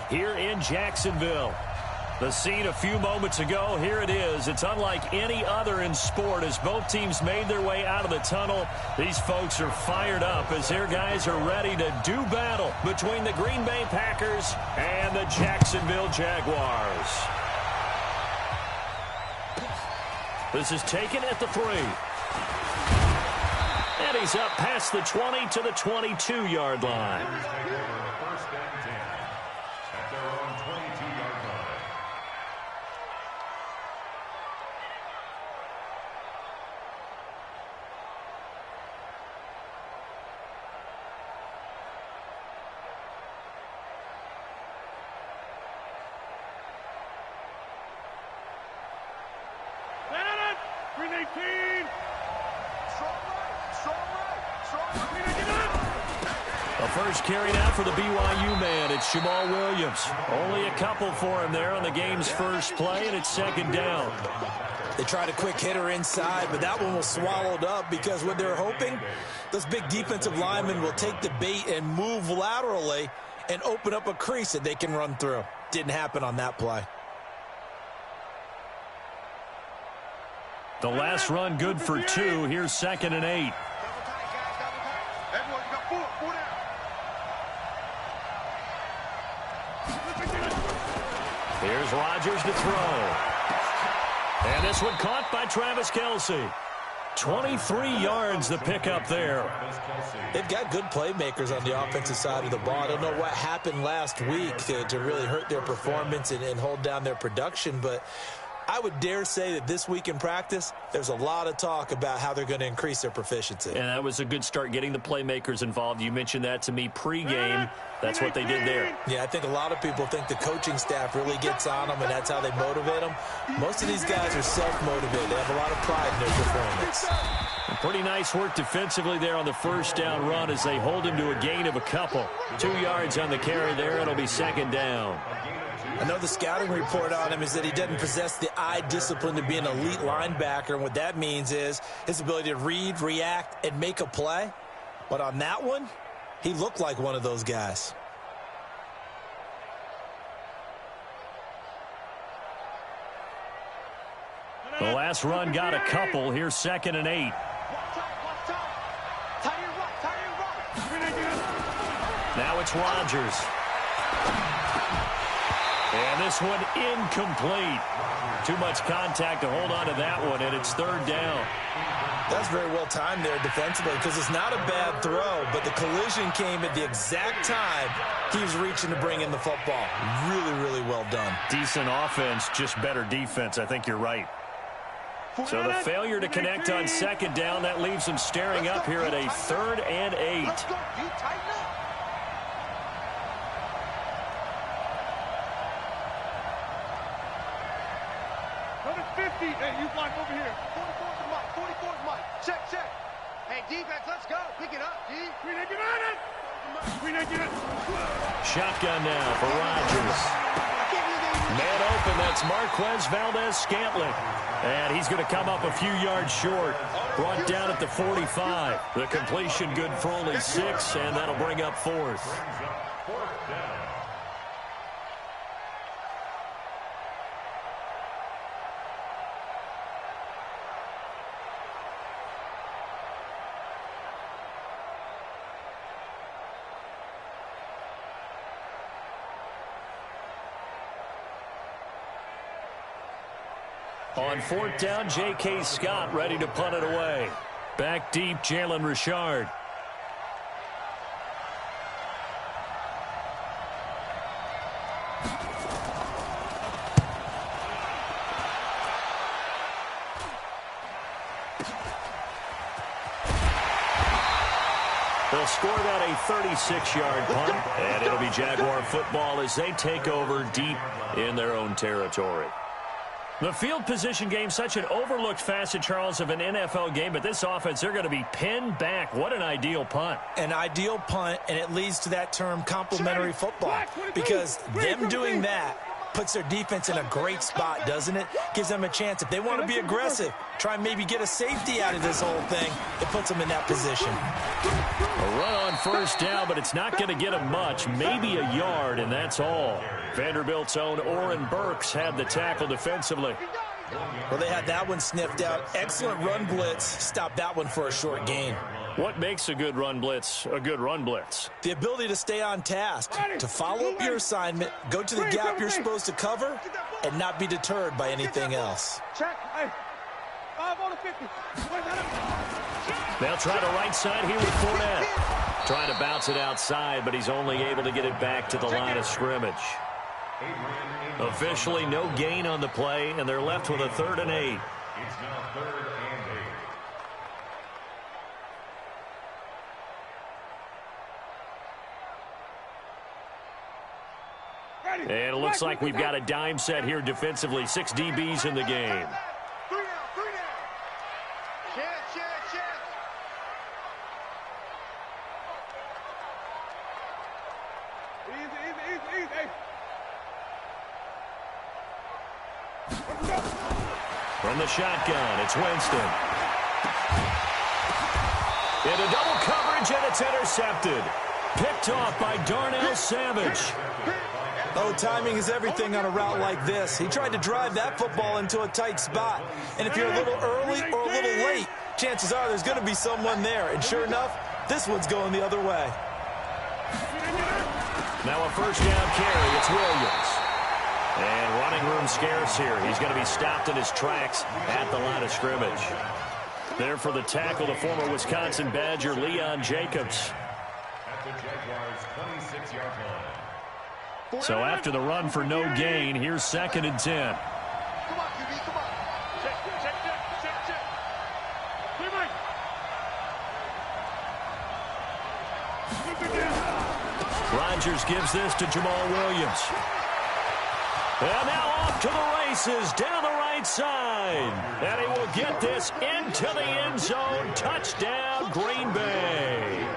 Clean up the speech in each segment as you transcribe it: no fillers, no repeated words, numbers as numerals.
here in Jacksonville. The scene a few moments ago, here it is. It's unlike any other in sport as both teams made their way out of the tunnel. These folks are fired up as their guys are ready to do battle between the Green Bay Packers and the Jacksonville Jaguars. This is taken at the 3. And he's up past the 20 to the 22-yard line. First and 10 at their own 22-yard line. The first carry now for the BYU man. It's Jamal Williams. Only a couple for him there on the game's first play, and it's second down. They tried a quick hitter inside, but that one was swallowed up because what they're hoping, those big defensive linemen will take the bait and move laterally and open up a crease that they can run through. Didn't happen on that play. The last run good for 2. Here's second and 8. Here's Rodgers to throw. And this one caught by Travis Kelce. 23 yards the pickup there. They've got good playmakers on the offensive side of the ball. I don't know what happened last week to really hurt their performance and hold down their production, but I would dare say that this week in practice, there's a lot of talk about how they're going to increase their proficiency. And that was a good start getting the playmakers involved. You mentioned that to me pregame. That's what they did there. Yeah, I think a lot of people think the coaching staff really gets on them, and that's how they motivate them. Most of these guys are self-motivated. They have a lot of pride in their performance. Pretty nice work defensively there on the first down run as they hold him to a gain of a couple. 2 yards on the carry there. It'll be second down. I know the scouting report on him is that he doesn't possess the eye discipline to be an elite linebacker, and what that means is his ability to read, react, and make a play. But on that one, he looked like one of those guys. The last run got a couple. Here's second and 8. Now it's Rodgers. And this one incomplete. Too much contact to hold on to that one, and it's third down. That's very well timed there defensively because it's not a bad throw, but the collision came at the exact time he was reaching to bring in the football. Really, really well done. Decent offense, just better defense. I think you're right. So the failure to connect on second down, that leaves them staring up here at a 3rd and 8. Hey, you block over here. 44's the mic. 44's mic. Check, check. Hey, defense, let's go. Pick it up, D. Shotgun now for Rodgers. Man open, that's Marquez Valdez-Scantling. And he's going to come up a few yards short. Brought down at the 45. The completion good for only 6, and that'll bring up 4th. On 4th down, J.K. Scott ready to punt it away. Back deep, Jalen Richard. They'll score that a 36-yard punt, and it'll be Jaguar football as they take over deep in their own territory. The field position game, such an overlooked facet, Charles, of an NFL game, but this offense, they're going to be pinned back. What an ideal punt. An ideal punt, and it leads to that term complementary football, because them doing that puts their defense in a great spot, doesn't it? Gives them a chance. If they want to be aggressive, try and maybe get a safety out of this whole thing, it puts them in that position. A run on first down, but it's not going to get them much. Maybe a yard, and that's all. Vanderbilt's own Oren Burks had the tackle defensively. Well, they had that one sniffed out. Excellent run blitz. Stopped that one for a short gain. What makes a good run blitz a good run blitz? The ability to stay on task, to follow up your assignment, go to the gap you're supposed to cover, and not be deterred by anything else. Check. Hey. 5 on the 50. They'll try the right side here with Fournette. Trying to bounce it outside, but he's only able to get it back to the line of scrimmage. Officially no gain on the play, and they're left with a 3rd and 8. It's now 3rd and 8. And it looks like we've got a dime set here defensively. 6 DBs in the game. 3 down. Chance. Easy. Hey. From the shotgun, it's Winston. Into double coverage, and it's intercepted. Picked off by Darnell Savage. Oh, timing is everything on a route like this. He tried to drive that football into a tight spot. And if you're a little early or a little late, chances are there's going to be someone there. And sure enough, this one's going the other way. Now a first down carry. It's Williams. And running room scarce here. He's going to be stopped in his tracks at the line of scrimmage. There for the tackle, the former Wisconsin Badger, Leon Jacobs. At the Jaguars' 26-yard line. So after the run for no gain, here's 2nd and 10. Come on, QB, come on. Check. Clear right. Rodgers gives this to Jamal Williams. And now off to the races, down the right side. And he will get this into the end zone. Touchdown, Green Bay.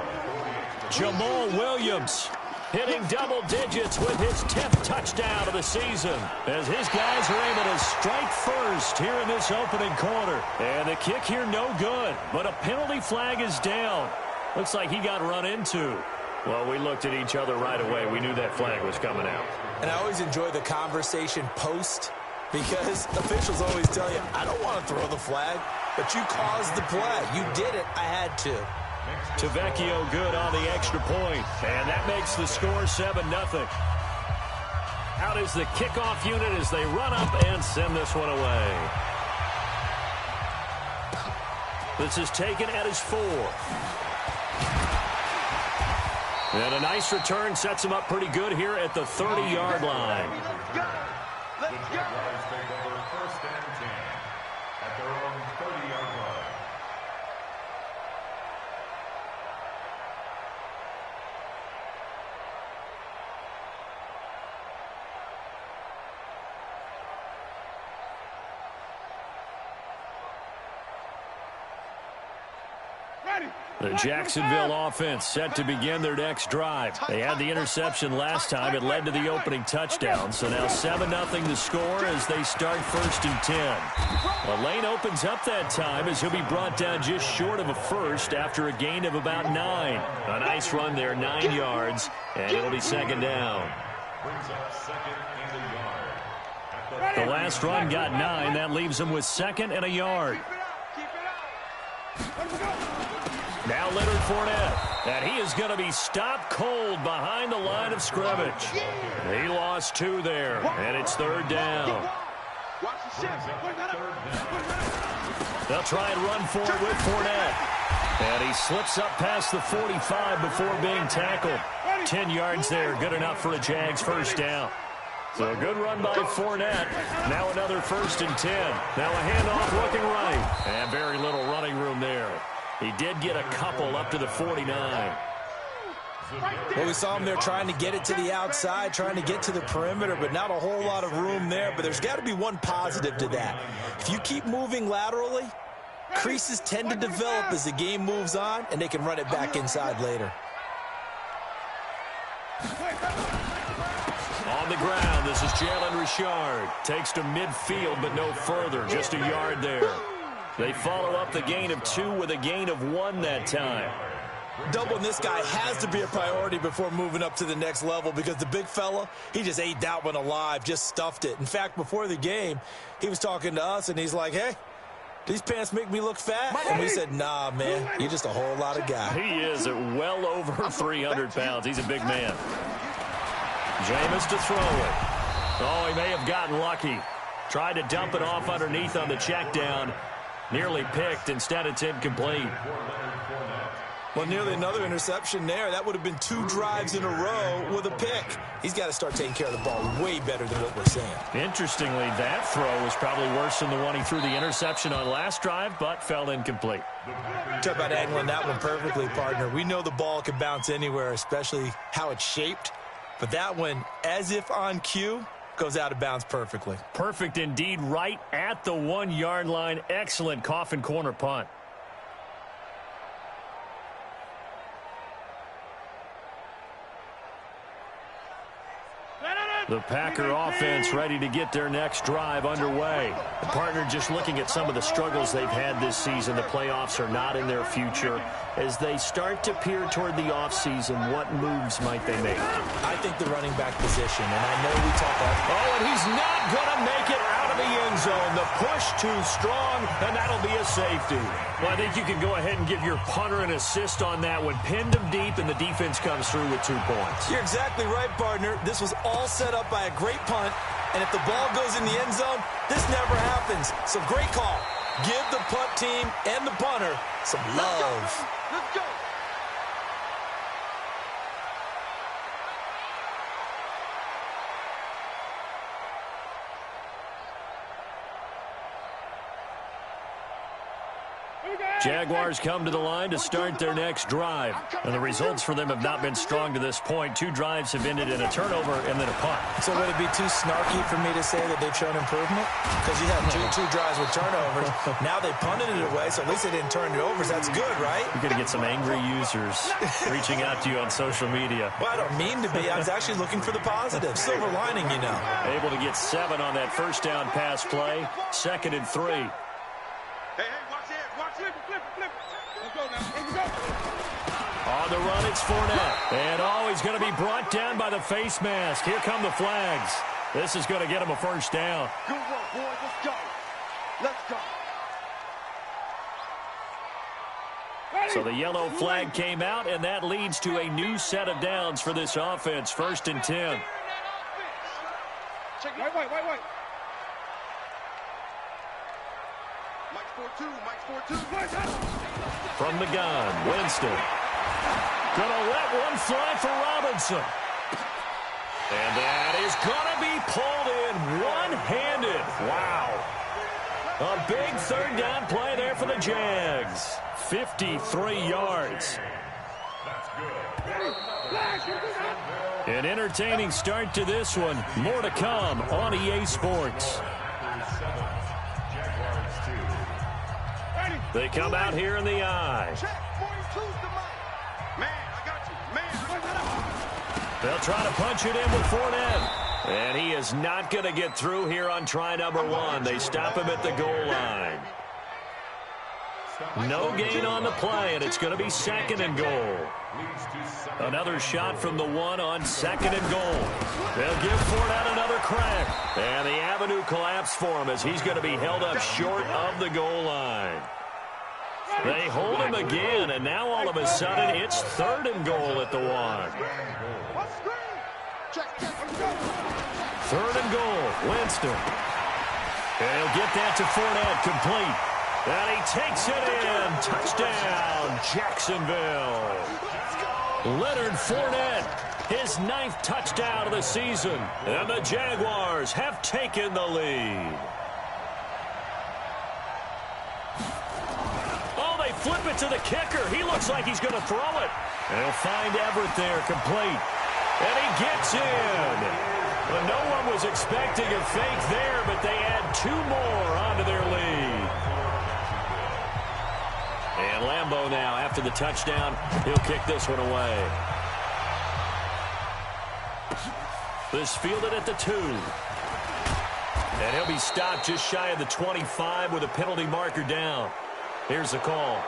Jamal Williams hitting double digits with his 10th touchdown of the season, as his guys are able to strike first here in this opening quarter. And the kick here no good, but a penalty flag is down. Looks like he got run into. Well, we looked at each other right away. We knew that flag was coming out. And I always enjoy the conversation post, because officials always tell you, I don't want to throw the flag, but you caused the play. You did it. I had to. Tavecchio good on the extra point, and that makes the score 7-0. Out is the kickoff unit as they run up and send this one away. This is taken at his 4th. And a nice return sets him up pretty good here at the 30-yard line. The Jaguars take over 1st and 10 at their own 30-yard line. The Jacksonville offense set to begin their next drive. They had the interception last time. It led to the opening touchdown. So now 7-0 the score as they start 1st and 10. A lane opens up that time as he'll be brought down just short of a first after a gain of about 9. A nice run there, 9 yards, and it'll be 2nd down. Brings up 2nd and a yard. The last run got 9. That leaves him with 2nd and a yard. Now Leonard Fournette, and he is going to be stopped cold behind the line of scrimmage. He lost 2 there, and it's 3rd down. They'll try and run for it with Fournette. And he slips up past the 45 before being tackled. 10 yards there, good enough for a Jags first down. So a good run by Fournette. Now another 1st and 10. Now a handoff looking right. And very little running room there. He did get a couple up to the 49. Well, we saw him there trying to get it to the outside, trying to get to the perimeter, but not a whole lot of room there. But there's got to be one positive to that. If you keep moving laterally, creases tend to develop as the game moves on, and they can run it back inside later. On on the ground. This is Jalen Richard. Takes to midfield, but no further. Just a yard there. They follow up the gain of 2 with a gain of 1 that time. Doubling this guy has to be a priority before moving up to the next level because the big fella, he just ate that one alive, just stuffed it. In fact, before the game, he was talking to us, and he's like, hey, these pants make me look fat? And we said, nah, man, you're just a whole lot of guy. He is at well over 300 pounds. He's a big man. Jameis to throw it. Oh, he may have gotten lucky. Tried to dump it off underneath on the check down. Nearly picked. Instead, it's incomplete. Well, nearly another interception there. That would have been 2 drives in a row with a pick. He's got to start taking care of the ball way better than what we're saying. Interestingly, that throw was probably worse than the one he threw the interception on last drive, but fell incomplete. Talk about angling that one perfectly, partner. We know the ball can bounce anywhere, especially how it's shaped. But that one, as if on cue, goes out of bounds perfectly. Perfect indeed, right at the 1-yard line. Excellent coffin corner punt. The Packer offense ready to get their next drive underway. The partner just looking at some of the struggles they've had this season. The playoffs are not in their future. As they start to peer toward the offseason, what moves might they make? I think the running back position, and I know we talk about... Oh, and he's not going to make it out of the end zone. The push too strong, and that'll be a safety. Well, I think you can go ahead and give your punter an assist on that one. Pinned him deep, and the defense comes through with 2 points. You're exactly right, partner. This was all set up by a great punt, and if the ball goes in the end zone, this never happens. So great call. Give the punt team and the punter some love. Let's go. Jaguars come to the line to start their next drive. And the results for them have not been strong to this point. 2 drives have ended in a turnover and then a punt. So would it be too snarky for me to say that they've shown improvement? Because you had two drives with turnovers. Now they punted it away, so at least they didn't turn it over. So that's good, right? You're going to get some angry users reaching out to you on social media. Well, I don't mean to be. I was actually looking for the positive. Silver lining, you know. Able to get 7 on that first down pass play. 2nd and 3. Hey, watch it. Flip it. Let's go now. Let's go. On the run, it's Fournette. And, he's going to be brought down by the face mask. Here come the flags. This is going to get him a first down. Good work, boys. Let's go. Let's go. So the yellow flag came out, and that leads to a new set of downs for this offense. 1st and 10. Wait. Mike 4-2. From the gun, Winston. Gonna let one fly for Robinson. And that is gonna be pulled in one-handed. Wow. A big 3rd down play there for the Jags. 53 yards. An entertaining start to this one. More to come on EA Sports. They come out here in the eye. They'll try to punch it in with Fournette. And he is not going to get through here on try number 1. They stop him at the goal line. No gain on the play, and it's going to be 2nd and goal. Another shot from the 1 on 2nd and goal. They'll give Fournette another crack. And the avenue collapsed for him as he's going to be held up short of the goal line. They hold him again, and now all of a sudden it's 3rd and goal at the 1. 3rd and goal, Winston. And he'll get that to Fournette, complete. And he takes it in. Touchdown, Jacksonville. Leonard Fournette, his 9th touchdown of the season. And the Jaguars have taken the lead. Flip it to the kicker. He looks like he's going to throw it. And he'll find Everett there, complete. And he gets in. Well, no one was expecting a fake there, but they add 2 more onto their lead. And Lambeau now, after the touchdown, he'll kick this one away. This fielded at the 2. And he'll be stopped just shy of the 25 with a penalty marker down. Here's the call.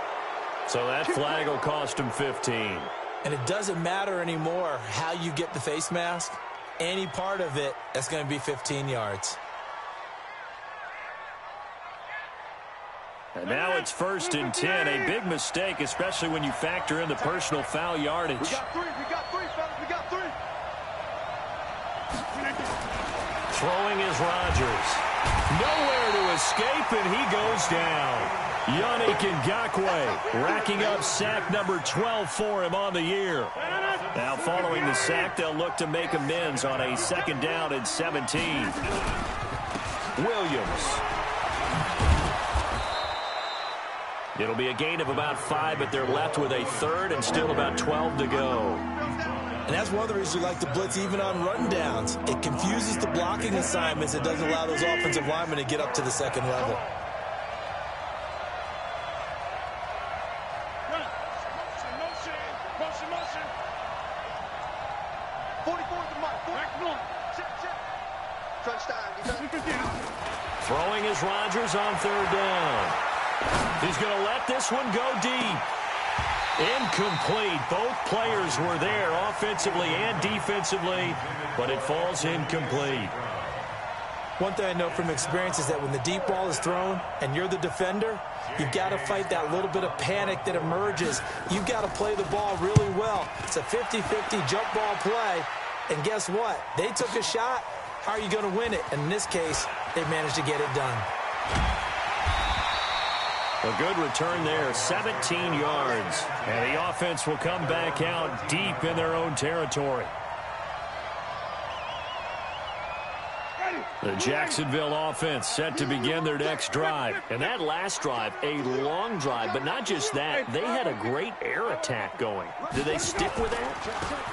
So that flag will cost him 15. And it doesn't matter anymore how you get the face mask. Any part of it, that's going to be 15 yards. And now it's 1st and 10. A big mistake, especially when you factor in the personal foul yardage. We got three, fellas. We got 3. Throwing is Rodgers. Nowhere to escape, and he goes down. Yannick Ngakoue racking up sack number 12 for him on the year. Now following the sack, they'll look to make amends on a 2nd down and 17. Williams. It'll be a gain of about 5, but they're left with a 3rd and still about 12 to go. And that's one of the reasons we like to blitz even on rundowns. It confuses the blocking assignments. It doesn't allow those offensive linemen to get up to the 2nd level. Motion. 44 to Mike. Check. Throwing is Rodgers on 3rd down. He's going to let this one go deep. Incomplete. Both players were there offensively and defensively, but it falls incomplete. One thing I know from experience is that when the deep ball is thrown and you're the defender, you've got to fight that little bit of panic that emerges. You've got to play the ball really well. It's a 50-50 jump ball play. And guess what? They took a shot. How are you going to win it? And in this case, they managed to get it done. A good return there, 17 yards. And the offense will come back out deep in their own territory. The Jacksonville offense set to begin their next drive. And that last drive, a long drive, but not just that. They had a great air attack going. Did they stick with that?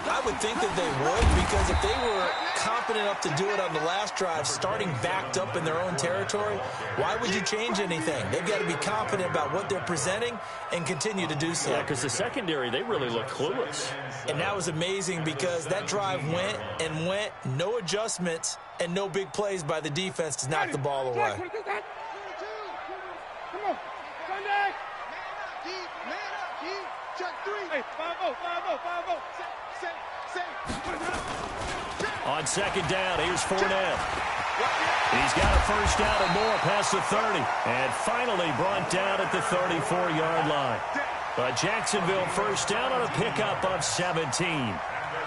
I would think that they would, because if they were confident enough to do it on the last drive, starting backed up in their own territory, why would you change anything? They've got to be confident about what they're presenting and continue to do so. Yeah, because the secondary, they really look clueless. And that was amazing because that drive went, no adjustments, and no big plays by the defense to knock the ball away. Come on. Sunday. Man up, D. Check 3. Hey, 5-0. On 2nd down, here's Fournette. He's got a 1st down and more past the 30. And finally brought down at the 34-yard line. But Jacksonville 1st down on a pickup of 17.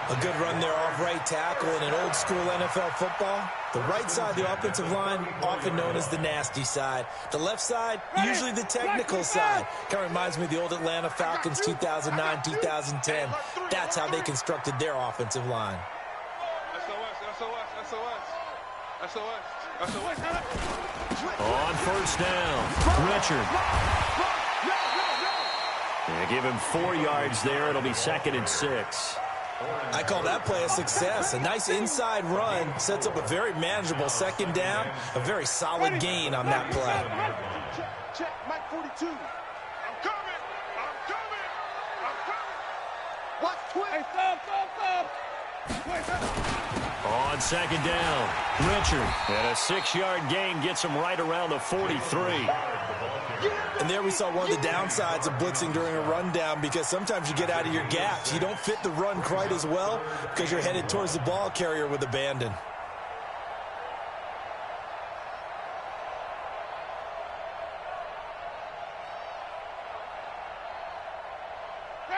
A good run there off right tackle in an old-school NFL football. The right side of the offensive line, often known as the nasty side. The left side, usually the technical side. Kind of reminds me of the old Atlanta Falcons 2009, 2010. That's how they constructed their offensive line. On 1st down, Richard. They give him 4 yards there. It'll be 2nd and 6. I call that play a success. A nice inside run sets up a very manageable 2nd down. A very solid gain on that play. Check, Mike 42. I'm coming. Watch quick. Hey, stop. On 2nd down, Richard. And a 6-yard gain gets him right around the 43. And there we saw one of the downsides of blitzing during a rundown, because sometimes you get out of your gaps. You don't fit the run quite as well because you're headed towards the ball carrier with abandon.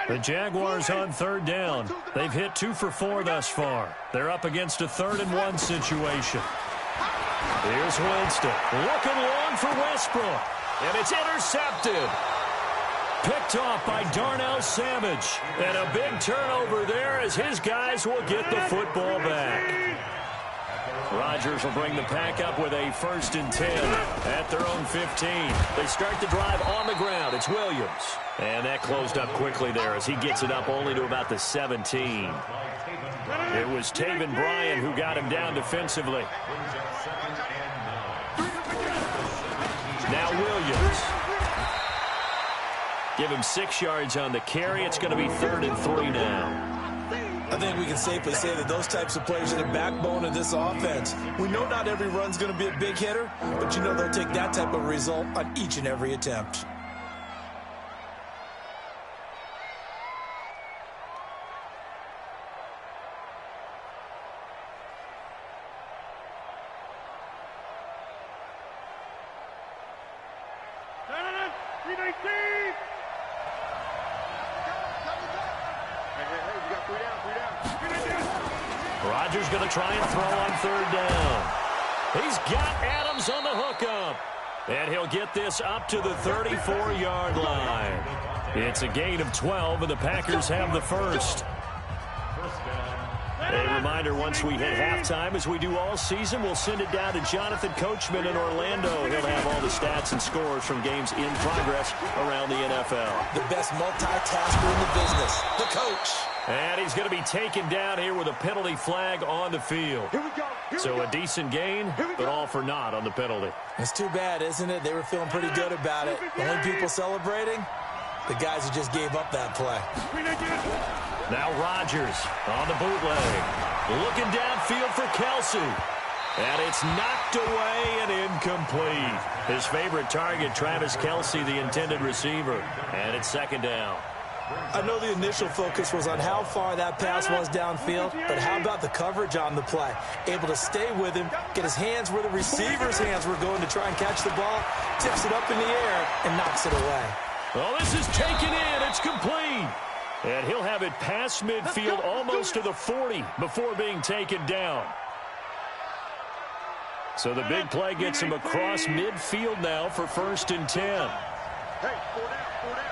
The Jaguars on 3rd down. They've hit 2 for 4 thus far. They're up against a 3rd and 1 situation. Here's Winston. Looking long for Westbrook. And it's intercepted. Picked off by Darnell Savage. And a big turnover there as his guys will get the football back. Rodgers will bring the pack up with a 1st and 10 at their own 15. They start the drive on the ground. It's Williams. And that closed up quickly there as he gets it up only to about the 17. It was Taven Bryan who got him down defensively. Now Williams. Give him 6 yards on the carry. It's going to be 3rd and 3 now. I think we can safely say that those types of players are the backbone of this offense. We know not every run's going to be a big hitter, but you know they'll take that type of result on each and every attempt. Rodgers going to try and throw on third down. He's got Adams on the hookup. And he'll get this up to the 34-yard line. It's a gain of 12, and the Packers have the first. A reminder, once we hit halftime, as we do all season, we'll send it down to Jonathan Coachman in Orlando. He'll have all the stats and scores from games in progress around the NFL. The best multitasker in the business, the coach. And he's going to be taken down here with a penalty flag on the field. Here we go. So a decent gain, but all for naught on the penalty. It's too bad, isn't it? They were feeling pretty good about it. The only people celebrating, the guys who just gave up that play. Now Rodgers on the bootleg. Looking downfield for Kelsey. And it's knocked away and incomplete. His favorite target, Travis Kelsey, the intended receiver. And it's second down. I know the initial focus was on how far that pass was downfield, but how about the coverage on the play? Able to stay with him, get his hands where the receiver's hands were going to try and catch the ball, tips it up in the air, and knocks it away. Well, this is taken in. It's complete. And he'll have it past midfield almost to the 40 before being taken down. So the big play gets him across midfield now for 1st and 10. Hey, 4 down, 4 down.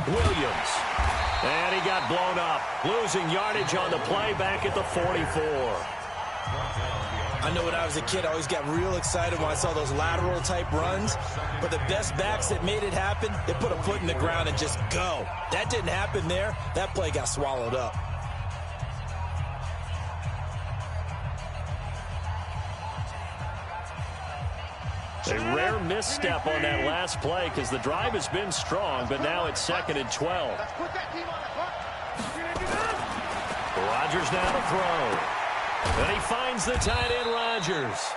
Williams. And he got blown up. Losing yardage on the play back at the 44. I know when I was a kid, I always got real excited when I saw those lateral-type runs. But the best backs that made it happen, they put a foot in the ground and just go. That didn't happen there. That play got swallowed up. A rare misstep on that last play because the drive has been strong, but now it's 2nd and 12. Let's put that team on the clock. Rodgers now to throw. And he finds the tight end, Rodgers.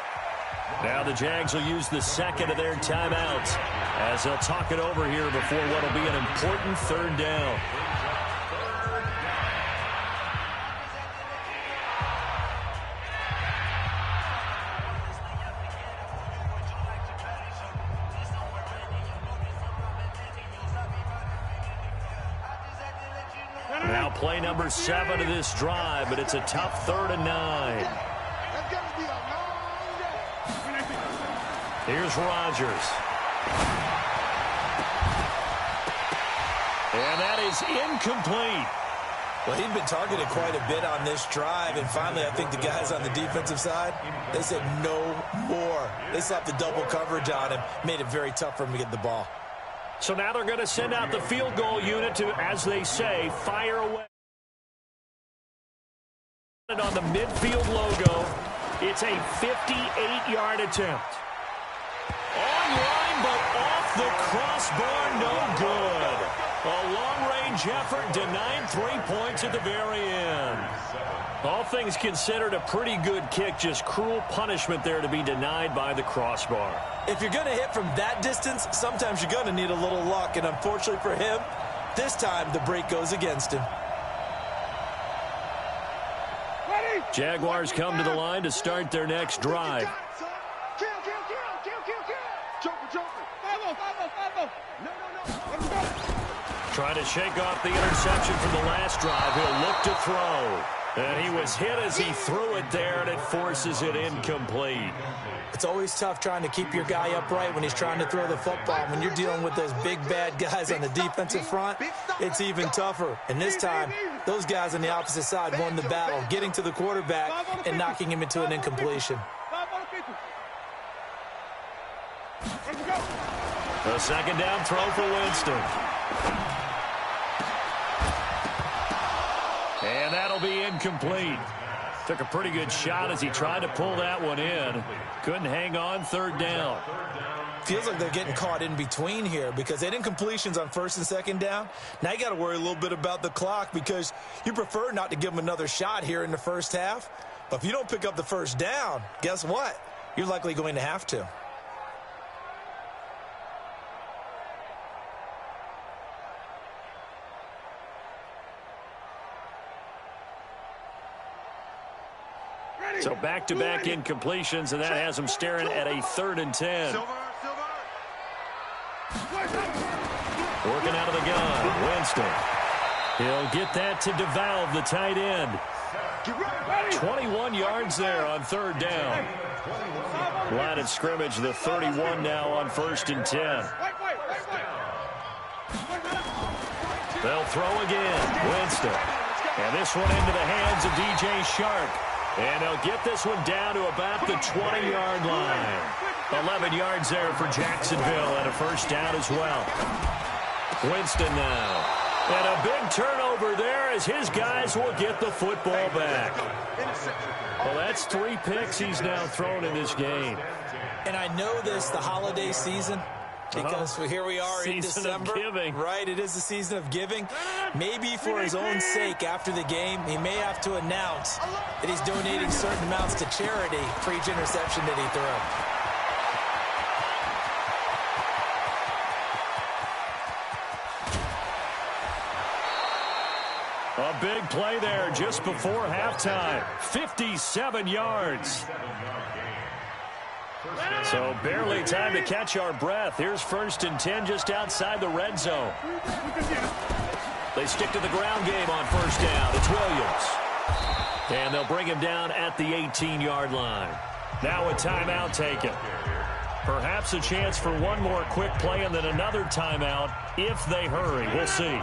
Now the Jags will use the second of their timeouts as they'll talk it over here before what will be an important 3rd down. Now play number 7 of this drive, but it's a tough 3rd and 9. That's going to be a long day. Here's Rodgers. And that is incomplete. Well, he'd been targeted quite a bit on this drive, and finally I think the guys on the defensive side, they said no more. They slapped the double coverage on him, made it very tough for him to get the ball. So now they're going to send out the field goal unit to, as they say, fire away. And on the midfield logo, it's a 58-yard attempt. Online, but off the crossbar, no good. A long-range effort denied 3 points at the very end. All things considered, a pretty good kick, just cruel punishment there to be denied by the crossbar. If you're going to hit from that distance, sometimes you're going to need a little luck, and unfortunately for him, this time the break goes against him. Jaguars come to the line to start their next drive. Kill. Jumper. No. Trying to shake off the interception from the last drive. He'll look to throw. And he was hit as he threw it there, and it forces it incomplete. It's always tough trying to keep your guy upright when he's trying to throw the football. When you're dealing with those big, bad guys on the defensive front, it's even tougher. And this time, those guys on the opposite side won the battle, getting to the quarterback and knocking him into an incompletion. A 2nd down throw for Winston. And that'll be incomplete. Took a pretty good shot as he tried to pull that one in. Couldn't hang on 3rd down. feels like they're getting caught in between here because they didn't completions on first and second down. Now you got to worry a little bit about the clock because you prefer not to give them another shot here in the first half. But if you don't pick up the first down, guess what? You're likely going to have to. So back-to-back incompletions, and that has them staring at a 3rd and 10. Working out of the gun, Winston. He'll get that to DeValve, the tight end. 21 yards there on 3rd down. Line of scrimmage, the 31 now on 1st and 10. They'll throw again, Winston. And this one into the hands of DJ Shark. And they'll get this one down to about the 20-yard line. 11 yards there for Jacksonville and a first down as well. Winston now. And a big turnover there as his guys will get the football back. Well, that's 3 picks he's now thrown in this game. And I know this, the holiday season, because here we are in December. Season of giving. Right, it is the season of giving. Maybe for his own sake after the game, he may have to announce that he's donating certain amounts to charity for each interception that he threw. A big play there just before halftime. 57 yards. So barely time to catch our breath. Here's 1st and 10 just outside the red zone. They stick to the ground game on 1st down. It's Williams. And they'll bring him down at the 18-yard line. Now a timeout taken. Perhaps a chance for one more quick play and then another timeout if they hurry. We'll see.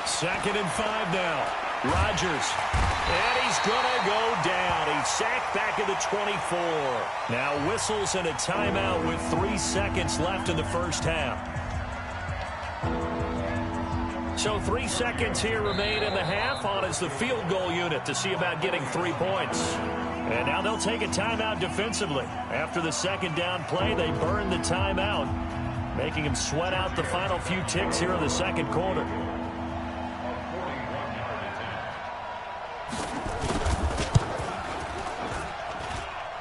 Second and 5 now. Rodgers. And he's going to go down. He's sacked back at the 24. Now whistles and a timeout with 3 seconds left in the first half. So 3 seconds here remain in the half on as the field goal unit to see about getting 3 points. And now they'll take a timeout defensively. After the second down play, they burn the timeout, making him sweat out the final few ticks here in the second quarter.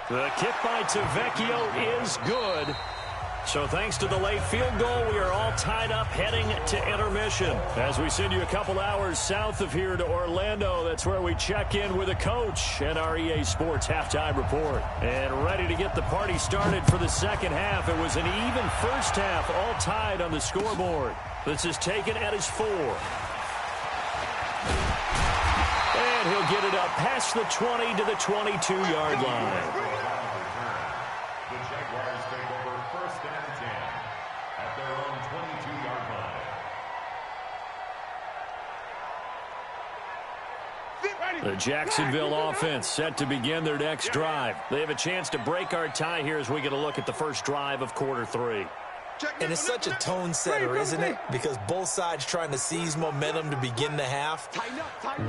The kick by Tavecchio is good. So thanks to the late field goal, we are all tied up heading to intermission. As we send you a couple hours south of here to Orlando, that's where we check in with a coach and our EA Sports halftime report. And ready to get the party started for the second half. It was an even first half, all tied on the scoreboard. This is taken at his 4. And he'll get it up past the 20 to the 22-yard line. The Jaguars take over 1st and 10 at their own 22-yard line. The Jacksonville offense set to begin their next drive. They have a chance to break our tie here as we get a look at the first drive of quarter 3. And it's such a tone setter, isn't it? Because both sides trying to seize momentum to begin the half.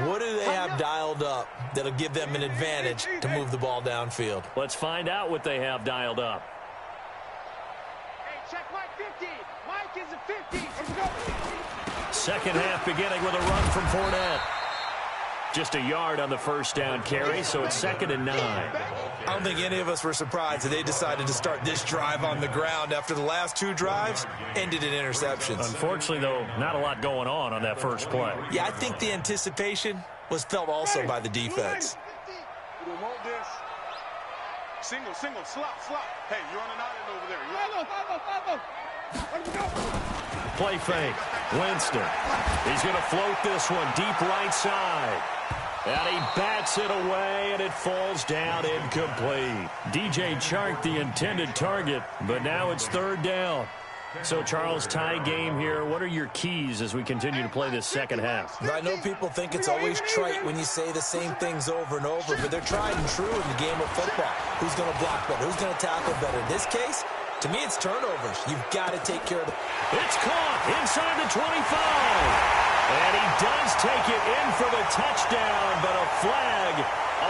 What do they have dialed up that'll give them an advantage to move the ball downfield? Let's find out what they have dialed up. Hey, check Mike 50. Mike is a 50. Let's go. Second half beginning with a run from Fournette. Just a yard on the first down carry, so it's 2nd and 9. I don't think any of us were surprised that they decided to start this drive on the ground after the last 2 drives ended in interceptions. Unfortunately, though, not a lot going on that first play. Yeah, I think the anticipation was felt also by the defense. We don't want this. Single, slop. Hey, you're on an island over there. Let him go. Play fake. Winston. He's going to float this one deep right side. And he bats it away, and it falls down incomplete. DJ Chark, the intended target, but now it's 3rd down. So, Charles, tie game here. What are your keys as we continue to play this second half? I know people think it's always trite when you say the same things over and over, but they're tried and true in the game of football. Who's going to block better? Who's going to tackle better? In this case, to me, it's turnovers. You've got to take care of it. It's caught inside the 25. And he does take it in for the touchdown, but a flag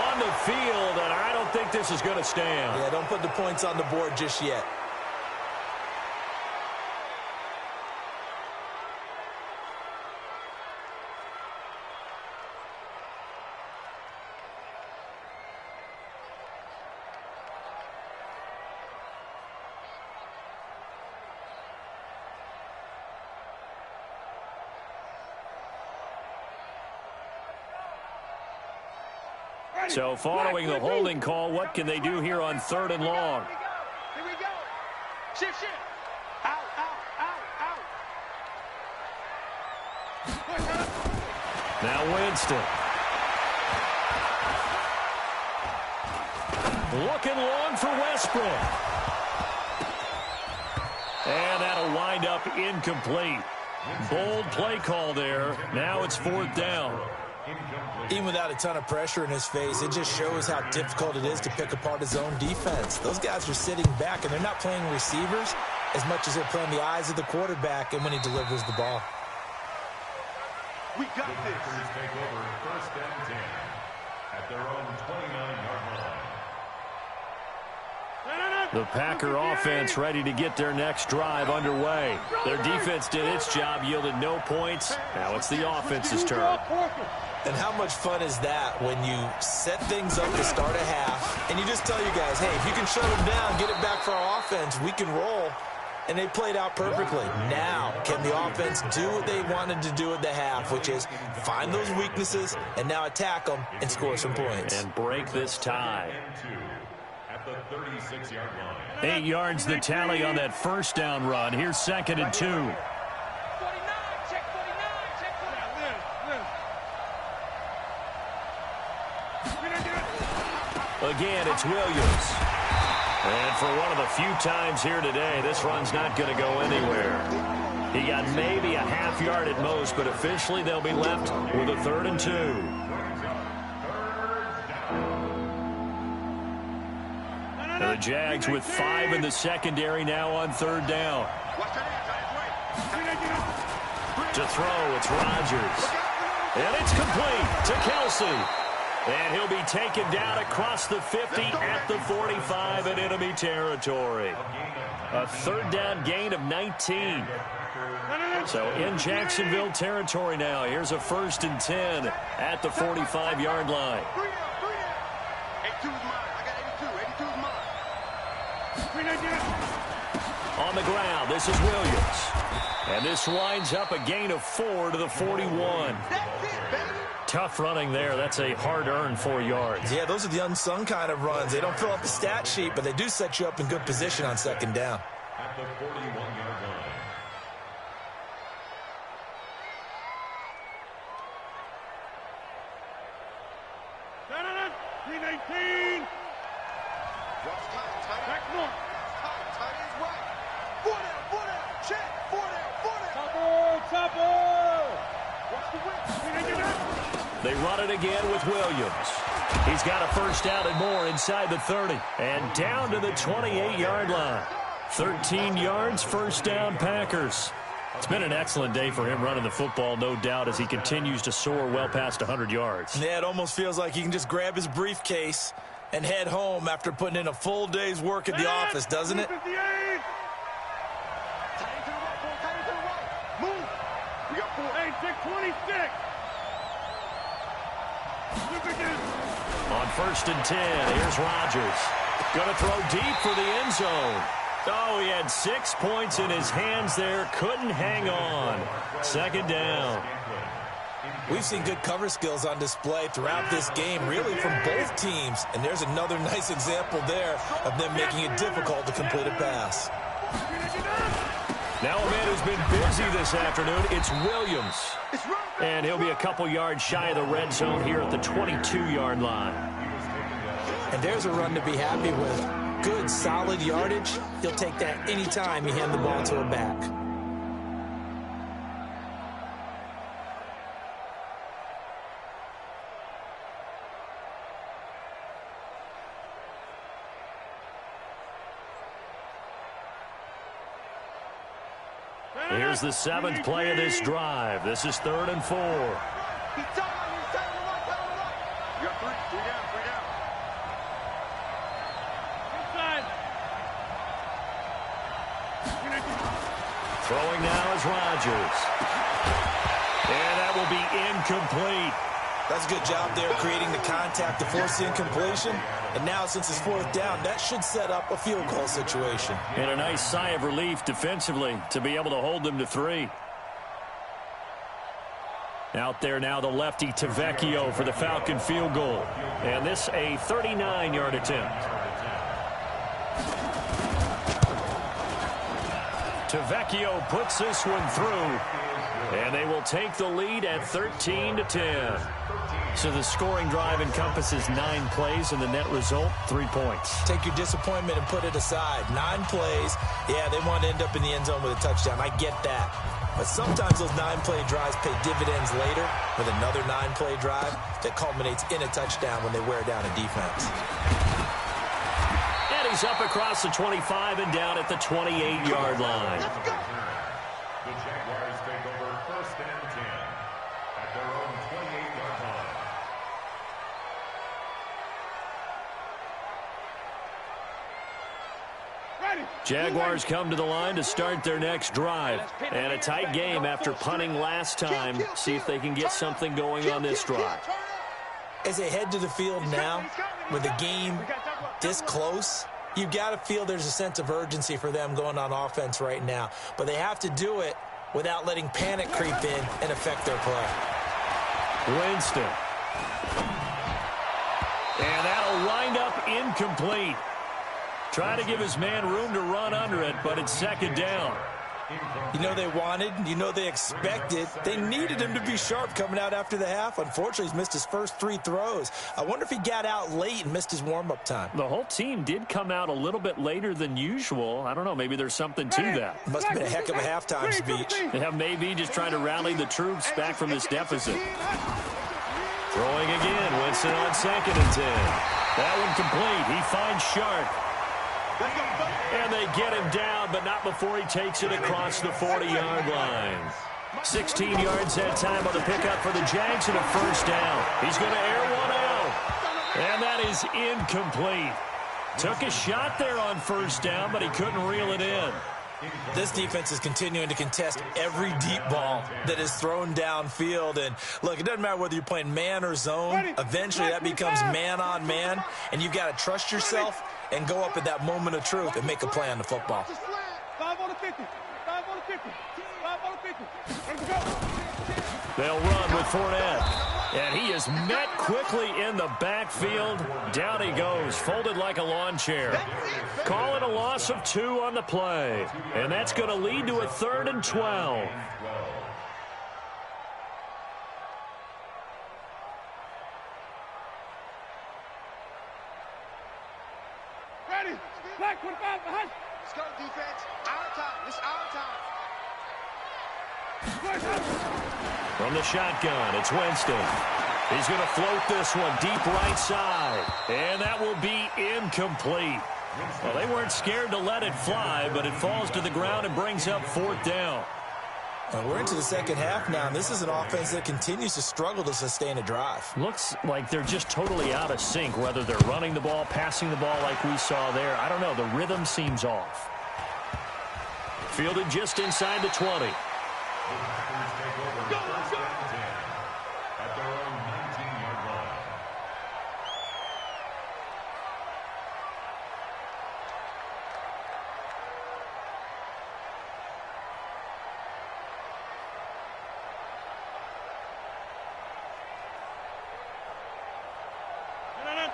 on the field, and I don't think this is going to stand. Yeah, don't put the points on the board just yet. So following the holding call, what can they do here on 3rd and long? Here we go. Shift. Out. Now Winston. Looking long for Westbrook. And that'll wind up incomplete. Bold play call there. Now it's 4th down. Even without a ton of pressure in his face, it just shows how difficult it is to pick apart his own defense. Those guys are sitting back, and they're not playing receivers as much as they're playing the eyes of the quarterback and when he delivers the ball. We got this. Packers take over 1st and 10 at their own 29-yard line. The Packer offense ready to get their next drive underway. Their defense did its job, yielded no points. Now it's the offense's turn. And how much fun is that when you set things up to start a half and you just tell you guys, hey, if you can shut them down, get it back for our offense, we can roll. And they played out perfectly. Now, can the offense do what they wanted to do at the half, which is find those weaknesses and now attack them and score some points. And break this tie. At the 36-yard line. 8 yards the tally on that 1st down run. Here's 2nd and 2. 49, check 49. Again, it's Williams. And for one of the few times here today, this run's not going to go anywhere. He got maybe a half yard at most, but officially they'll be left with a 3rd and 2. And the Jags with 5 in the secondary now on 3rd down. To throw, it's Rodgers. And it's complete to Kelsey. And he'll be taken down across the 50 at the 45 in enemy territory. A 3rd down gain of 19. So in Jacksonville territory now. Here's a 1st and 10 at the 45-yard line. On the ground, this is Williams. And this winds up a gain of 4 to the 41. Tough running there. That's a hard-earned 4 yards. Yeah, those are the unsung kind of runs. They don't fill up the stat sheet, but they do set you up in good position on 2nd down. At the 41-yard line. They run it again with Williams. He's got a 1st down and more inside the 30. And down to the 28-yard line. 13 yards, 1st down Packers. It's been an excellent day for him running the football, no doubt, as he continues to soar well past 100 yards. Yeah, it almost feels like he can just grab his briefcase and head home after putting in a full day's work at the office, doesn't it? Move. We got 4. Hey, 626. On 1st and 10, here's Rodgers. Going to throw deep for the end zone. Oh, he had 6 points in his hands there. Couldn't hang on. 2nd down. We've seen good cover skills on display throughout this game, really from both teams. And there's another nice example there of them making it difficult to complete a pass. Now a man who's been busy this afternoon, it's Williams. And he'll be a couple yards shy of the red zone here at the 22-yard line. And there's a run to be happy with. good, solid yardage, he'll take that anytime you hand the ball to a back. Here's the 7th play of this drive. This is 3rd and 4. You got three down. Throwing now is Rodgers. And that will be incomplete. That's a good job there, creating the contact to force the incompletion. And now, since it's 4th down, that should set up a field goal situation. And a nice sigh of relief defensively to be able to hold them to 3. Out there now, the lefty Vecchio for the Falcon field goal. And this a 39-yard attempt. Vecchio puts this one through. And they will take the lead at 13-10. So the scoring drive encompasses 9 plays, and the net result, 3 points. Take your disappointment and put it aside. 9 plays. Yeah, they want to end up in the end zone with a touchdown. I get that. But sometimes those 9-play drives pay dividends later with another 9-play drive that culminates in a touchdown when they wear down a defense. And he's up across the 25 and down at the 28-yard line. The Jaguars take over 1st and 10 at their own 28-yard line. Jaguars come to the line to start their next drive. And a tight game after punting last time. See if they can get something going on this drive. As they head to the field now, with the game this close, you've got to feel there's a sense of urgency for them going on offense right now. But they have to do it without letting panic creep in and affect their play. Winston. And that'll wind up incomplete. Try to give his man room to run under it, but it's 2nd down. You know they wanted, you know they expected. They needed him to be sharp coming out after the half. Unfortunately, he's missed his first 3 throws. I wonder if he got out late and missed his warm-up time. The whole team did come out a little bit later than usual. I don't know, maybe there's something to that. Must have been a heck of a halftime speech. Yeah, maybe just trying to rally the troops back from this deficit. Throwing again, Winston on 2nd and 10. That one complete. He finds Sharp. And they get him down, but not before he takes it across the 40-yard line. 16 yards that time on the pickup for the Jags and a 1st down. He's going to air one out. And that is incomplete. Took a shot there on 1st down, but he couldn't reel it in. This defense is continuing to contest every deep ball that is thrown downfield. And, look, it doesn't matter whether you're playing man or zone. Eventually that becomes man-on-man, and you've got to trust yourself and go up at that moment of truth and make a play on the football. 5 on the 50. 5 on the 50. 5 on the 50. Let's go. They'll run with Fournette. And he is met quickly in the backfield. Down he goes, folded like a lawn chair. Call it a loss of 2 on the play. And that's going to lead to a 3rd and 12. Ready. Black 25 behind. Let's go, defense. Our time. This is our time. From the shotgun, it's Winston. He's going to float this one deep right side. And that will be incomplete. Well, they weren't scared to let it fly, but it falls to the ground and brings up 4th down. Well, we're into the 2nd half now, and this is an offense that continues to struggle to sustain a drive. Looks like they're just totally out of sync, whether they're running the ball, passing the ball like we saw there. I don't know. The rhythm seems off. Fielded just inside the 20. At their own 19-yard line.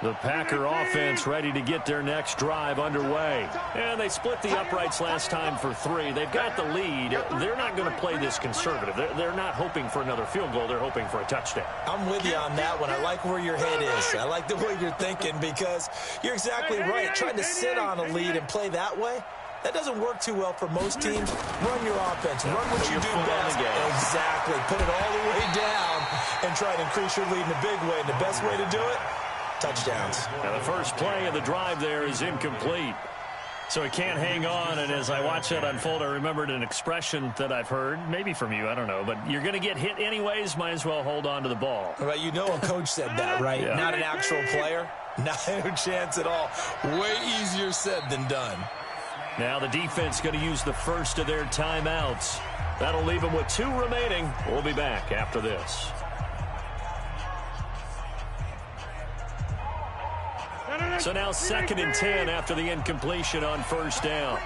The Packer offense ready to get their next drive underway. And they split the uprights last time for 3. They've got the lead. They're not going to play this conservative. They're not hoping for another field goal. They're hoping for a touchdown. I'm with you on that one. I like where your head is. I like the way you're thinking because you're exactly right. Trying to sit on a lead and play that way, that doesn't work too well for most teams. Run your offense. Run what you do best. Exactly. Put it all the way down and try to increase your lead in a big way. And the best way to do it, touchdowns. Now the first play of the drive there is incomplete. So he can't hang on, and as I watch that unfold, I remembered an expression that I've heard, maybe from you, I don't know, but you're going to get hit anyways, might as well hold on to the ball. Well, you know a coach said that, right? Yeah. Not an actual player. No chance at all. Way easier said than done. Now the defense going to use the first of their timeouts. That'll leave them with 2 remaining. We'll be back after this. So now 2nd and 10 after the incompletion on first down.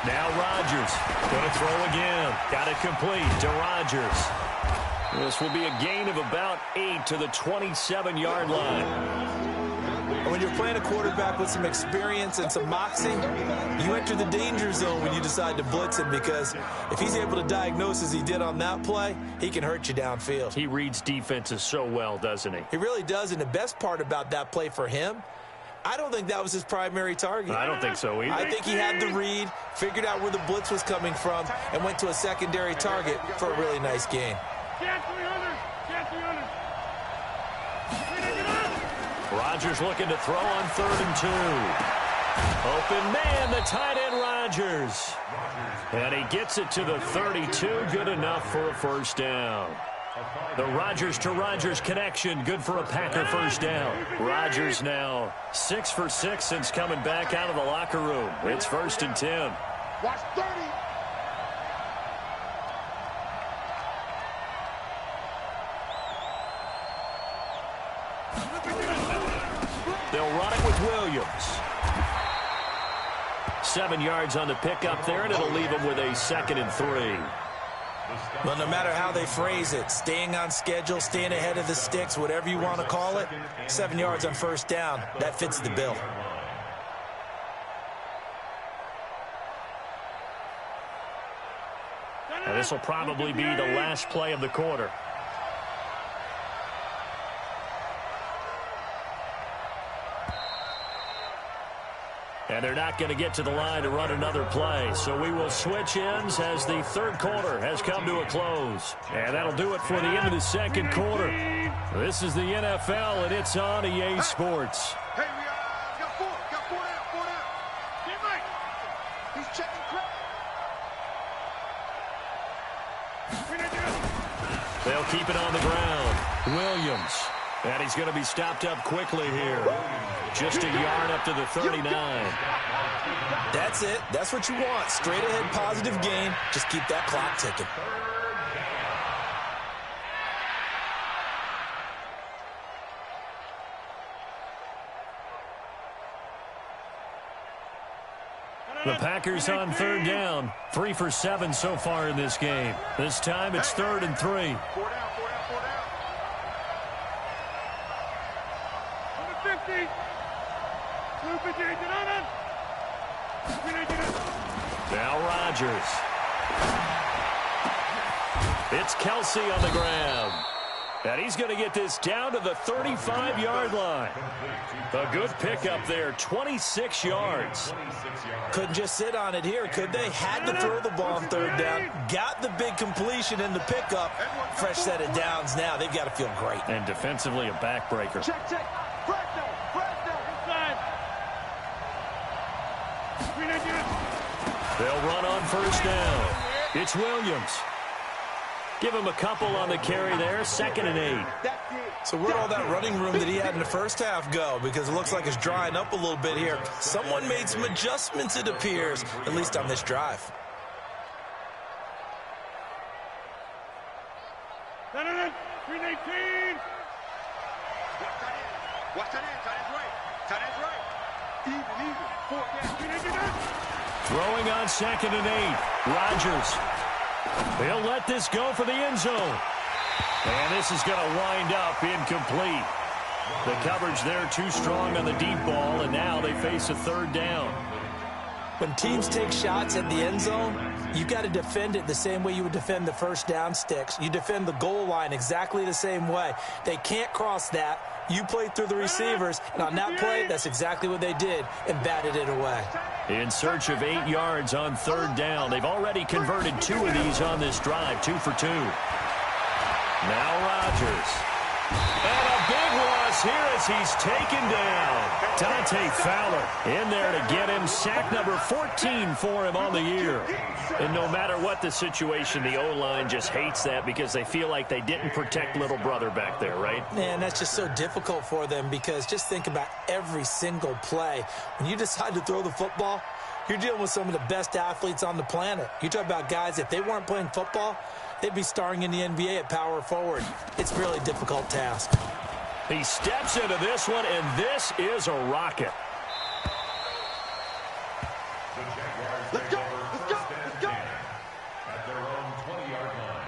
Now Rodgers going to throw again. Got it complete to Rodgers. This will be a gain of about 8 to the 27-yard line. When you're playing a quarterback with some experience and some moxie, you enter the danger zone when you decide to blitz him because if he's able to diagnose as he did on that play, he can hurt you downfield. He reads defenses so well, doesn't he? He really does, and the best part about that play for him, I don't think that was his primary target. I don't think so either. I think he had the read, figured out where the blitz was coming from, and went to a secondary target for a really nice gain. Rodgers looking to throw on 3rd and 2. Open man, the tight end Rodgers. And he gets it to the 32, good enough for a first down. The Rodgers to Rodgers connection, good for a Packer first down. Rodgers now 6 for 6 since coming back out of the locker room. It's 1st and 10. Watch 30. They'll run it with Williams. 7 yards on the pickup there, and it'll leave them with a 2nd and 3. Well, no matter how they phrase it, staying on schedule, staying ahead of the sticks, whatever you want to call it, 7 yards on first down, that fits the bill. Now, this will probably be the last play of the quarter. And they're not going to get to the line to run another play. So we will switch ends as the 3rd quarter has come to a close. And that'll do it for the end of the 2nd quarter. This is the NFL, and it's on EA Sports. Hey, we got 4 down. Get right. He's checking credit. They'll keep it on the ground. Williams. And he's going to be stopped up quickly here. Just a yard up to the 39. That's it. That's what you want. Straight ahead, positive gain. Just keep that clock ticking. The Packers on 3rd down. 3 for 7 so far in this game. This time it's 3rd and 3. 4 down. On the 50. Now Rodgers. It's Kelsey on the ground. And he's going to get this down to the 35-yard line. A good pickup there, 26 yards. Couldn't just sit on it here, could they? Had to throw the ball on 3rd down. Got the big completion in the pickup. Fresh set of downs now. They've got to feel great. And defensively, a backbreaker. Check. They'll run on 1st down. It's Williams. Give him a couple on the carry there. 2nd and 8. So where'd all that running room that he had in the first half go? Because it looks like it's drying up a little bit here. Someone made some adjustments, it appears, at least on this drive. No. 319. Watch that in. Tight end right. Tight end's right. Even. 4 down. Throwing on 2nd and 8. Rodgers. He'll let this go for the end zone. And this is going to wind up incomplete. The coverage there too strong on the deep ball, and now they face a 3rd down. When teams take shots at the end zone, you've got to defend it the same way you would defend the first down sticks. You defend the goal line exactly the same way. They can't cross that. You play through the receivers, and on that play, that's exactly what they did and batted it away. In search of 8 yards on 3rd down. They've already converted 2 of these on this drive, 2 for 2. Now Rodgers. And a big loss here as he's taken down. Dante Fowler in there to get him. Sack number 14 for him on the year. And no matter what the situation, the O-line just hates that because they feel like they didn't protect little brother back there, right? Man, that's just so difficult for them because just think about every single play. When you decide to throw the football, you're dealing with some of the best athletes on the planet. You talk about guys, if they weren't playing football, they'd be starring in the NBA at power forward. It's a really difficult task. He steps into this one, and this is a rocket. Let's go. At their own 20-yard line.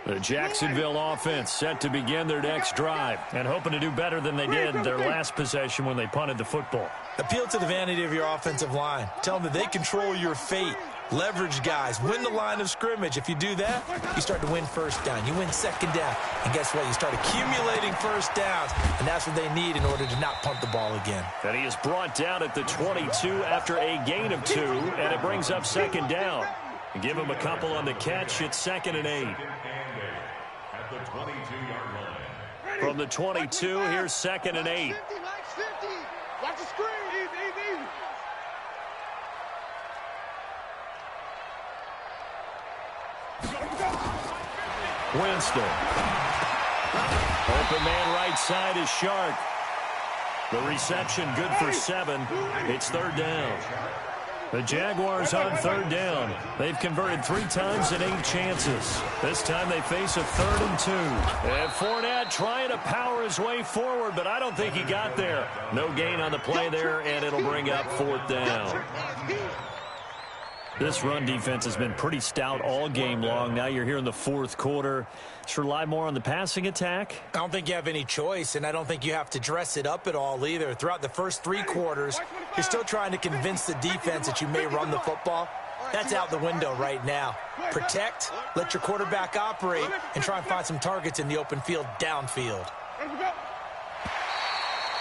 The Jacksonville offense set to begin their next drive and hoping to do better than they did their last possession when they punted the football. Appeal to the vanity of your offensive line. Tell them that they control your fate. Leverage guys. Win the line of scrimmage. If you do that, you start to win 1st down. You win 2nd down. And guess what? You start accumulating 1st downs. And that's what they need in order to not punt the ball again. And he is brought down at the 22 after a gain of 2. And it brings up 2nd down. Give him a couple on the catch. It's 2nd and 8. At the 22-yard line. From the 22, here's 2nd and 8. 50, Max 50. Watch the screen. Easy. Winston. Open man right side is Shark. The reception good for 7. It's 3rd down. The Jaguars on 3rd down. They've converted 3 times in 8 chances. This time they face a 3rd and 2. And Fournette trying to power his way forward, but I don't think he got there. No gain on the play there, and it'll bring up 4th down. This run defense has been pretty stout all game long. Now you're here in the 4th quarter. Should rely more on the passing attack? I don't think you have any choice, and I don't think you have to dress it up at all either. Throughout the first 3 quarters, you're still trying to convince the defense that you may run the football. That's out the window right now. Protect, let your quarterback operate, and try and find some targets in the open field downfield.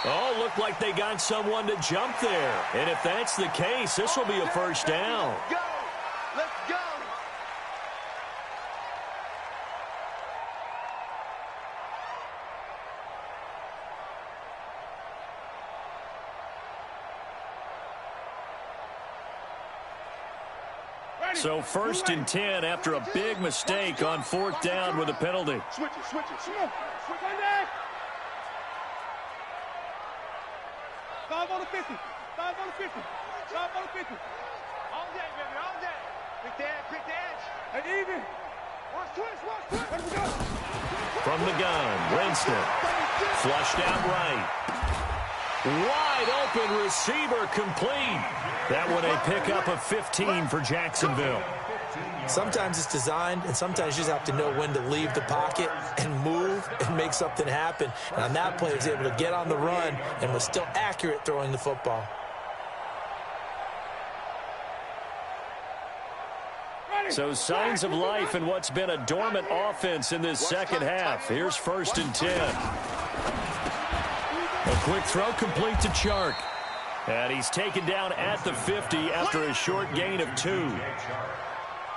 Oh, looked like they got someone to jump there. And if that's the case, this will be a 1st down. Let's go. So 1st and 10 after a big mistake on 4th down with a penalty. Switch it. Switch on that. 5 on the 50. 5 on the 50. 5 on the 50. All day, baby. All day. Quick the edge. Hey, even. Watch twist. Let me go. From the gun, Winston. Flushed out right. Wide open receiver complete. That one a pickup of 15 for Jacksonville. Sometimes it's designed, and sometimes you just have to know when to leave the pocket and move and make something happen. And on that play, he was able to get on the run and was still accurate throwing the football. So signs of life in what's been a dormant offense in this 2nd half. Here's 1st and 10. A quick throw complete to Chark. And he's taken down at the 50 after a short gain of 2.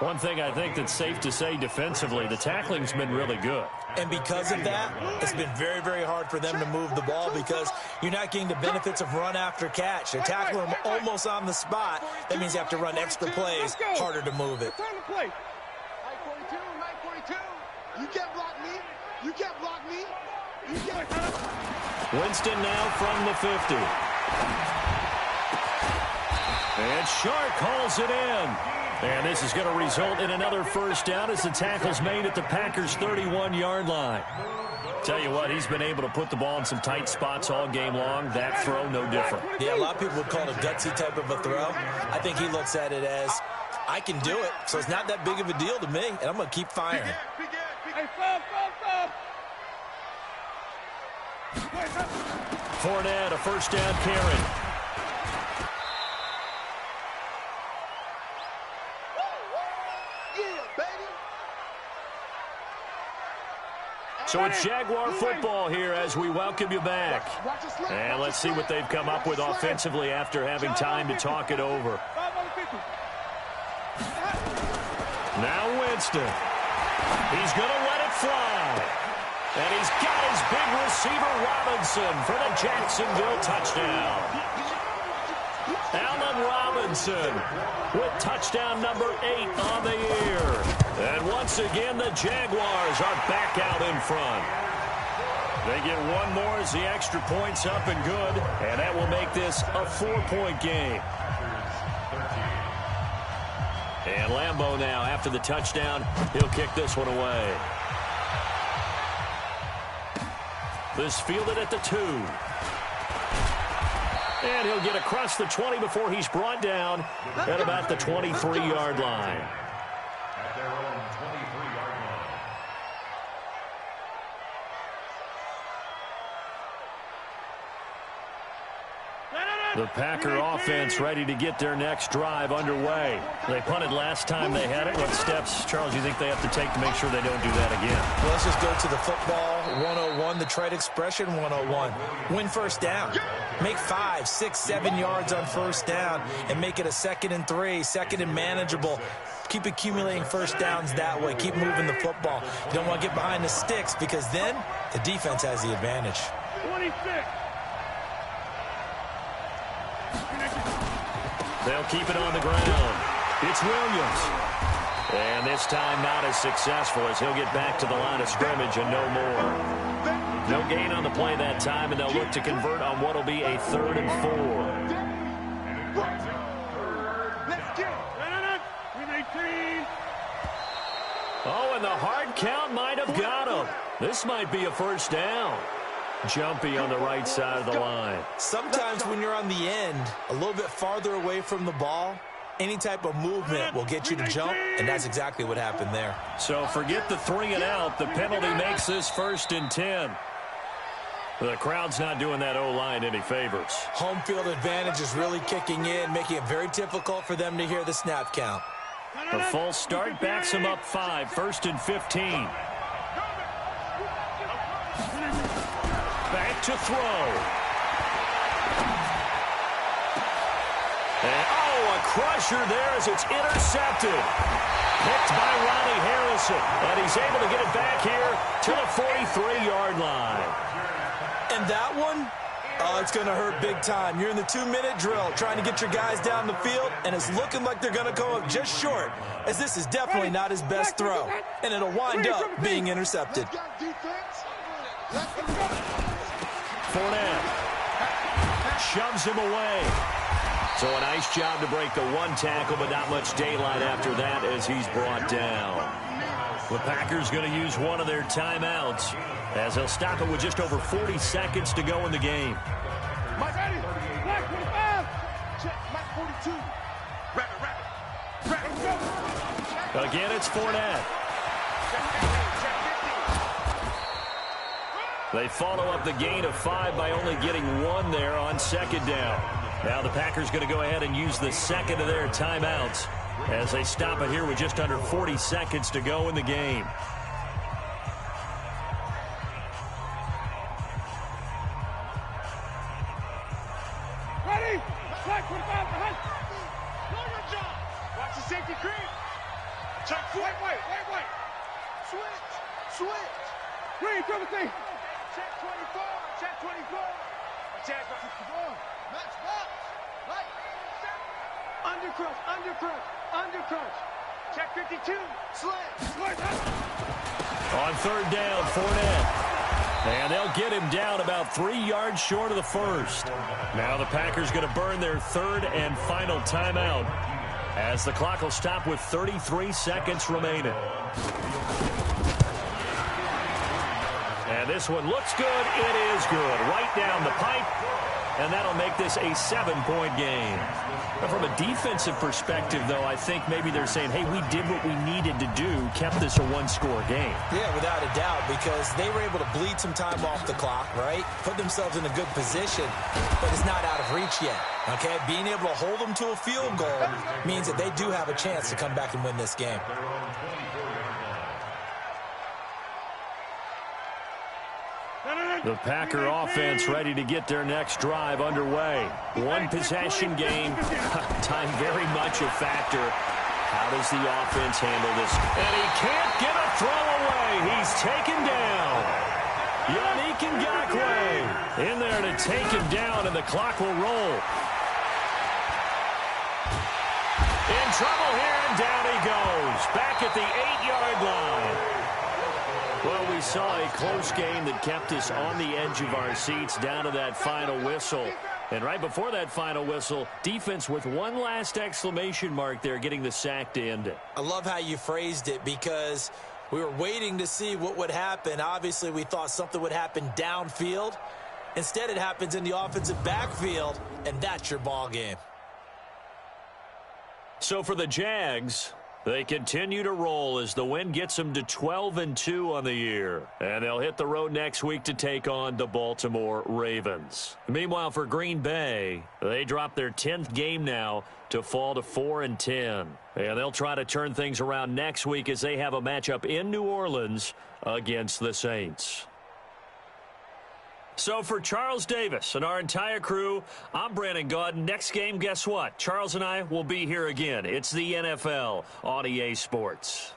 One thing I think that's safe to say defensively, the tackling's been really good. And because of that, it's been very, very hard for them to move the ball because you're not getting the benefits of run after catch. They're tackling them almost on the spot. That means you have to run extra plays, harder to move it. Time to play. 942. You can't block me. Winston now from the 50. And Shark hauls it in. And this is going to result in another first down as the tackle's made at the Packers' 31-yard line. Tell you what, he's been able to put the ball in some tight spots all game long. That throw, no different. Yeah, a lot of people would call it a gutsy type of a throw. I think he looks at it as, I can do it, so it's not that big of a deal to me, and I'm going to keep firing. Fournette, a first down carry. So it's Jaguar football here as we welcome you back. And let's see what they've come up with offensively after having time to talk it over. Now Winston. He's going to let it fly. And he's got his big receiver Robinson for the Jacksonville touchdown. Allen Robinson with touchdown number 8 on the year. And once again, the Jaguars are back out in front. They get one more as the extra point's up and good, and that will make this a 4-point game. And Lambeau now, after the touchdown, he'll kick this one away. This fielded at the 2. And he'll get across the 20 before he's brought down at about the 23-yard line. At their own 23-yard line. The Packer offense ready to get their next drive underway. They punted last time they had it. What steps, Charles, do you think they have to take to make sure they don't do that again? Well, let's just go to the football 101, the trade expression 101. Win first down. Make 5, 6, 7 yards on first down and make it a 2nd and 3, 2nd and manageable. Keep accumulating first downs that way. Keep moving the football. You don't want to get behind the sticks because then the defense has the advantage. 26. They'll keep it on the ground. It's Williams. And this time not as successful as he'll get back to the line of scrimmage and no more. No gain on the play that time, and they'll look to convert on what will be a 3rd and 4. Let's get it. 18. Oh, and the hard count might have got him. This might be a first down. Jumpy on the right side of the line. Sometimes when you're on the end, a little bit farther away from the ball, any type of movement will get you to jump, and that's exactly what happened there. So forget the 3 and out. The penalty makes this 1st and 10. The crowd's not doing that O-line any favors. Home field advantage is really kicking in, making it very difficult for them to hear the snap count. The full start backs him up 5, 1st and 15. Back to throw. And, a crusher there as it's intercepted. Picked by Ronnie Harrison. And he's able to get it back here to the 43-yard line. And that one, it's going to hurt big time. You're in the 2-minute drill trying to get your guys down the field, and it's looking like they're going to come up just short, as this is definitely not his best throw. And it'll wind up being intercepted. Fournette shoves him away. So a nice job to break the 1 tackle, but not much daylight after that as he's brought down. The Packers going to use one of their timeouts as they'll stop it with just over 40 seconds to go in the game. Mike, ready? Mike, 25. Check, Mike, 42. Rapid. Again, it's Fournette. They follow up the gain of 5 by only getting 1 there on 2nd down. Now the Packers going to go ahead and use the 2nd of their timeouts as they stop it here with just under 40 seconds to go in the game. Ready? Flag 45 behind. Know your job. Watch the safety creep. Check. Wait. Switch. Green, double thing. Check 24. Check 24. Check 54. Match box. Right. Undercrunch. Check 52. Slant. On 3rd down, Fournette. And they'll get him down about 3 yards short of the 1st. Now the Packers going to burn their 3rd and final timeout as the clock will stop with 33 seconds remaining. And this one looks good. It is good. Right down the pipe. And that'll make this a 7-point game. But from a defensive perspective, though, I think maybe they're saying, hey, we did what we needed to do, kept this a one-score game. Yeah, without a doubt, because they were able to bleed some time off the clock, right? Put themselves in a good position, but it's not out of reach yet, okay? Being able to hold them to a field goal means that they do have a chance to come back and win this game. The Packer offense ready to get their next drive underway. One possession game. Time very much a factor. How does the offense handle this? And he can't get a throw away. He's taken down. Yannick Ngakoue in there to take him down, and the clock will roll. In trouble here, and down he goes. Back at the 8-yard line. Well, we saw a close game that kept us on the edge of our seats down to that final whistle. And right before that final whistle, defense with one last exclamation mark there, getting the sack to end it. I love how you phrased it, because we were waiting to see what would happen. Obviously, we thought something would happen downfield. Instead, it happens in the offensive backfield, and that's your ball game. So for the Jags, they continue to roll as the win gets them to 12-2 on the year. And they'll hit the road next week to take on the Baltimore Ravens. Meanwhile, for Green Bay, they drop their 10th game now to fall to 4-10. And they'll try to turn things around next week as they have a matchup in New Orleans against the Saints. So for Charles Davis and our entire crew, I'm Brandon Gaudin. Next game, guess what? Charles and I will be here again. It's the NFL on EA Sports.